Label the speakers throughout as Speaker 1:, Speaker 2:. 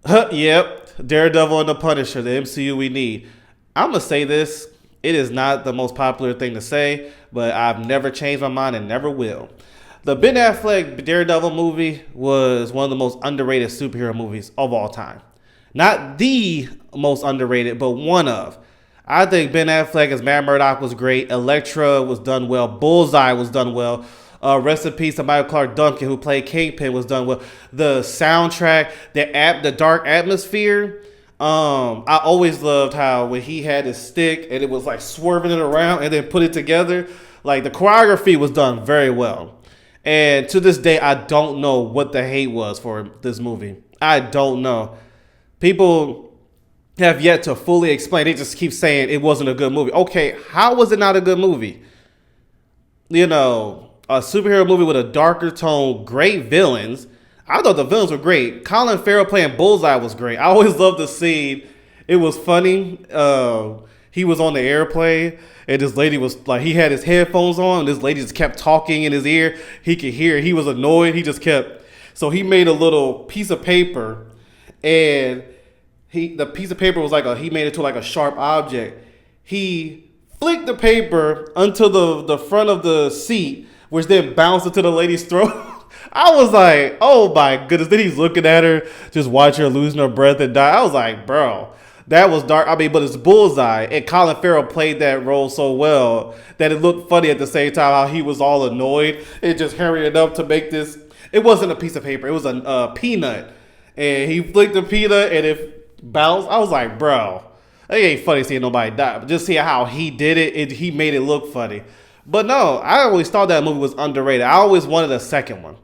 Speaker 1: Yep, Daredevil and the Punisher, the MCU we need. I'm gonna say this. It is not the most popular thing to say, but I've never changed my mind and never will. The Ben Affleck Daredevil movie was one of the most underrated superhero movies of all time. Not the most underrated, but one of. I think Ben Affleck as Matt Murdock was great. Elektra was done well. Bullseye was done well. Rest in peace to Michael Clark Duncan, who played Kingpin, was done well. The soundtrack, the dark atmosphere. I always loved how when he had his stick and it was like swerving it around and then put it together. Like the choreography was done very well. And to this day, I don't know what the hate was for this movie. I don't know. People have yet to fully explain. They just keep saying it wasn't a good movie. Okay, how was it not a good movie? You know, a superhero movie with a darker tone, great villains. I thought the villains were great. Colin Farrell playing Bullseye was great. I always loved the scene. It was funny. He was on the airplane, and this lady was like, he had his headphones on, and this lady just kept talking in his ear. He could hear. He was annoyed. He just kept. So he made a little piece of paper, and the piece of paper was he made it to like a sharp object. He flicked the paper onto the front of the seat, which then bounced into the lady's throat. I was like, oh my goodness. Then he's looking at her, just watch her losing her breath and die. I was like, bro, that was dark. I mean, but it's Bullseye. And Colin Farrell played that role so well that it looked funny at the same time how he was all annoyed and just hurrying up to make this. It wasn't a piece of paper. It was a peanut. And he flicked the peanut and it bounced. I was like, bro, it ain't funny seeing nobody die. But just see how he did it. He made it look funny. But no, I always thought that movie was underrated. I always wanted a second one.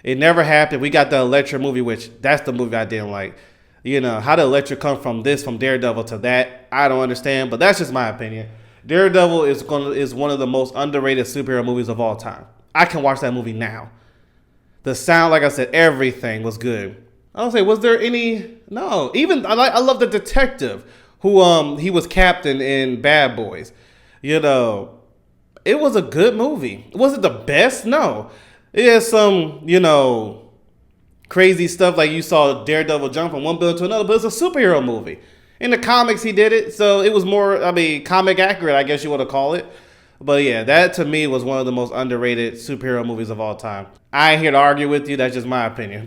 Speaker 1: It never happened. We got the Elektra movie, which that's the movie I didn't like. You know, how did Elektra come from Daredevil to that? I don't understand, but that's just my opinion. Daredevil is one of the most underrated superhero movies of all time. I can watch that movie now. The sound, like I said, everything was good. I don't say, was there any? No. Even I love the detective who he was captain in Bad Boys. You know, it was a good movie. Was it the best? No. It has some, crazy stuff like you saw Daredevil jump from one building to another, but it's a superhero movie. In the comics, he did it, so it was more, comic accurate, I guess you want to call it. But yeah, that to me was one of the most underrated superhero movies of all time. I ain't here to argue with you, that's just my opinion.